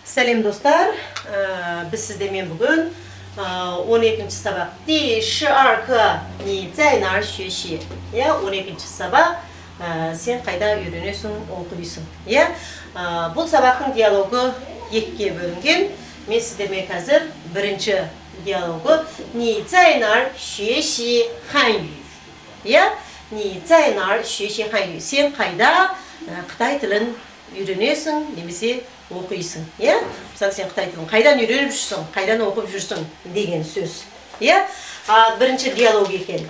Сәлем достар, біз сіздермен бүгін 12-ші сабақ 第12课你在哪儿学习 12-ші сабақ сен қайда үйренесің, оқисың. Бұл сабақтың диалогы екіге бөлінген. Мен сіздермен қазір бірінші диалогы 你在哪儿学习汉语 你在哪儿学习汉语 сен қайда Қытай тілін үйренесің немесе оқисың. Мысалы сен Қытай тілін қайдан үйреніп жүрсің, қайдан оқып жүрсің деген сөз. Бірінші диалог екен.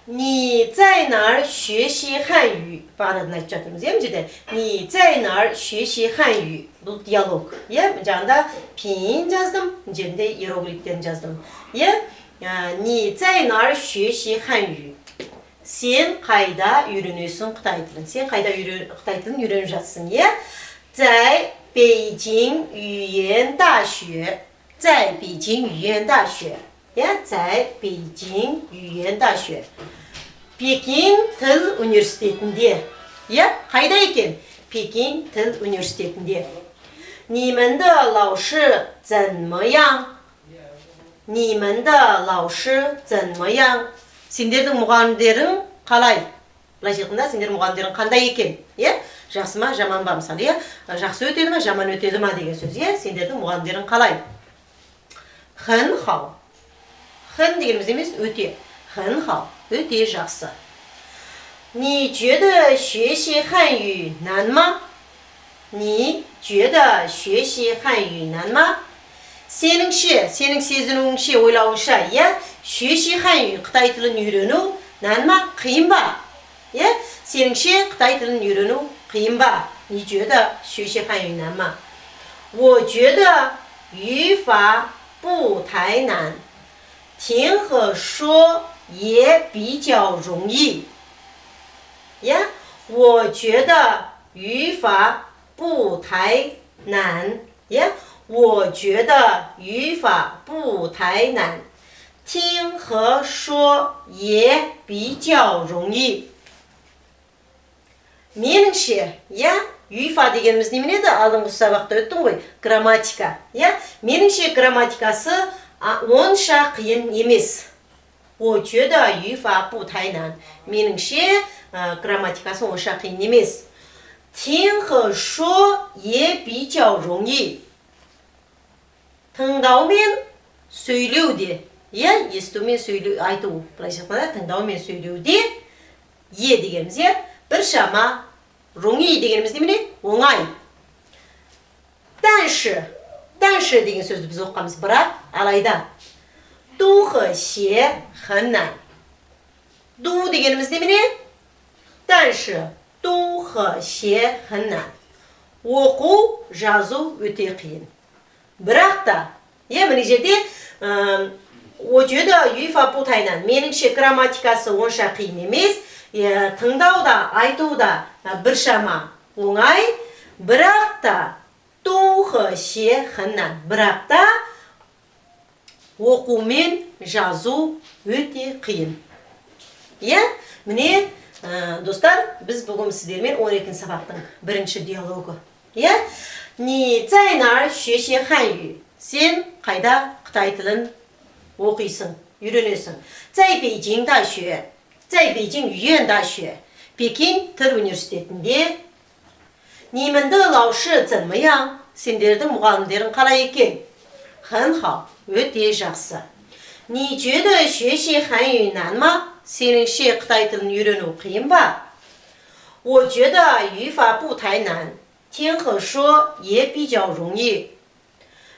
你在哪儿学习汉语 бағанадан айтып жатырмыз. Мына жерде 你在哪儿学习汉语 бұл диалог. Жаңында пин жаздым, мына жерінде иероглифтерін жаздым. 你在哪儿学习汉语 сен қайда үйренесің Қытай тілін? Сен қайда Қытай тілін үйреніп жатсың? 在北京语言大学 在北京语言大学 在北京语言大学 Пекин тіл университетінде. Қайда екен? Пекин тіл университетінде. 你们的老师怎么样? 你们的老师怎么样? Сендердің мұғалімдерің қалай? Былайша айтқанда, сендердің мұғалімдерің қандай екен? Жақсы ма, жаман ба? Мысалы, жақсы өтеді ма, жаман өтеді ма деген сөз. Сендердің мұғалімдерің қалай? 很好. 很дегеніміз емес, өте. 很好, өте жақсы. 你觉得学习汉语难吗? 你觉得学习汉语难吗? Сеніңше, сенің сезінуіңше, ойлауыңша,学习汉语Қытай тілін үйрену难吗? Қиын ба? Сеніңше Қытай тілін үйрену қиын ба? 你觉得学习汉语难吗? 我觉得语法不太难，听和说也比较容易。我觉得语法不太难。我觉得语法不太难，听和说也比较容易。меніңше,语法дегеніміз немене еді? Алдыңғы сабақта өттің ғой, грамматика. Меніңше грамматикасы онша қиын емес. 我觉得语法不太难. меніңше грамматикасы онша қиын емес. 听和说也比较容易. Тыңдау мен сөйлеуде, есту мен сөйлеу, айту, былайша айтқанда, тыңдау мен сөйлеуде дегеніміз, біршама, роңи дегеніміз немене? Оңай. 但是 деген сөзді біз оқығанбыз, бірақ, алайда. 读和写很难. 读дегеніміз немене? 但是读和写很难. Оқу, жазу өте қиын. Бірақ та, мына жерде, 我觉得语法不太难. меніңше грамматикасы онша қиын емес. Тыңдау да, айту да біршама оңай. Бірақ та, 读和写很难. бірақ та, оқу мен жазу өте қиын. Міне, достар, біз бүгін сіздермен 12 сабақтың бірінші диалогы. 你在哪儿学习汉语? Сен қайда Қытай тілін оқисың, үйренесің? 在北京大学, 在北京语言大学, Пекин тіл университетінде. 你们的老师怎么样? Сендердің мұғалімдерің қалай екен? 很好, өте жақсы. 你觉得学习汉语难吗? Сеніңше Қытай тілін үйрену қиын ба? 我觉得语法不太难. 听和说也比较容易.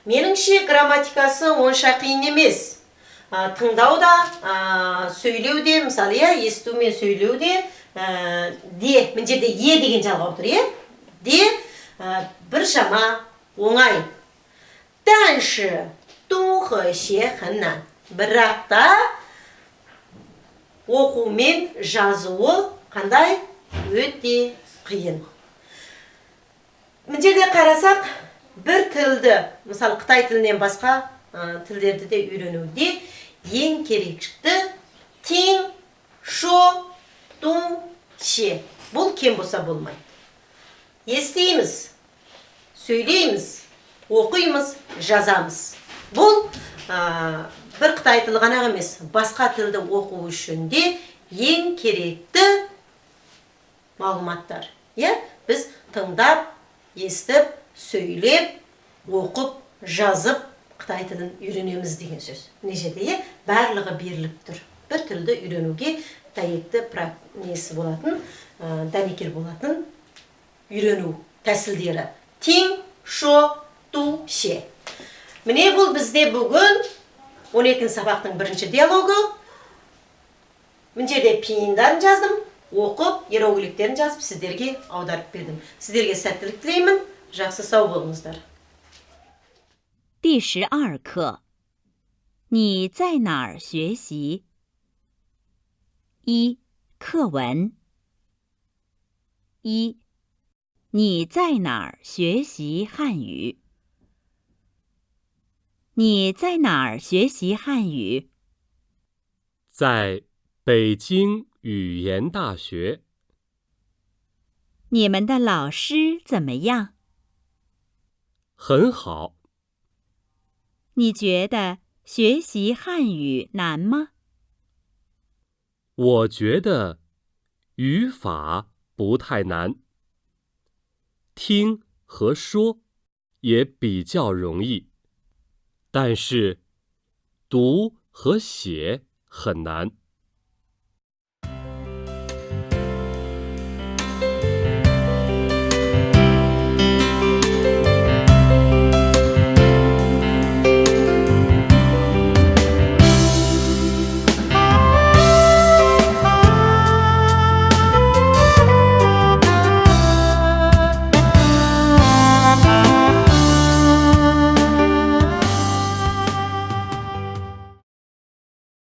меніңше грамматикасы онша қиын емес. Тыңдауда, сөйлеуде, мысалы, есту мен сөйлеуде, мына жерде деген жалғау тұр, біршама оңай. 但是读和写很难. бірақ та оқу мен жазуы қандай? Өте қиын. Мына жерде қарасақ, бір тілді, мысалы Қытай тілінен басқа тілдерді де үйренуде ең керекті тиң, шо, ту, ше. Бұл кем болса болмайды. Естейміз, сөйлейміз, оқимыз, жазамыз. Бұл бір Қытай тілі ғана емес, басқа тілді оқу үшін де ең керекті мағлұматтар. Біз тыңдап, естіп, сөйлеп, оқып, жазып, Қытай тілін үйренеміз деген сөз. Мына жерде барлығы беріліп тұр. Бір тілді үйренуге дәйекті несі болатын, дәнекер болатын үйрену тәсілдері. Тин, шо, ту, ше. Міне бұл бізде бүгін 12 сабақтың бірінші диалогы. Мына жерде пиындарын жаздым, оқып, иероглифтерін жазып, сіздерге аударып бердім. Сіздерге сәттілік тілеймін. Жақсы сау болыңыздар. 第12课，你在哪儿学习？一、课文。一、你在哪儿学习汉语？你在哪儿学习汉语？在北京语言大学。你们的老师怎么样？很好。你觉得学习汉语难吗？我觉得语法不太难，听和说也比较容易，但是读和写很难。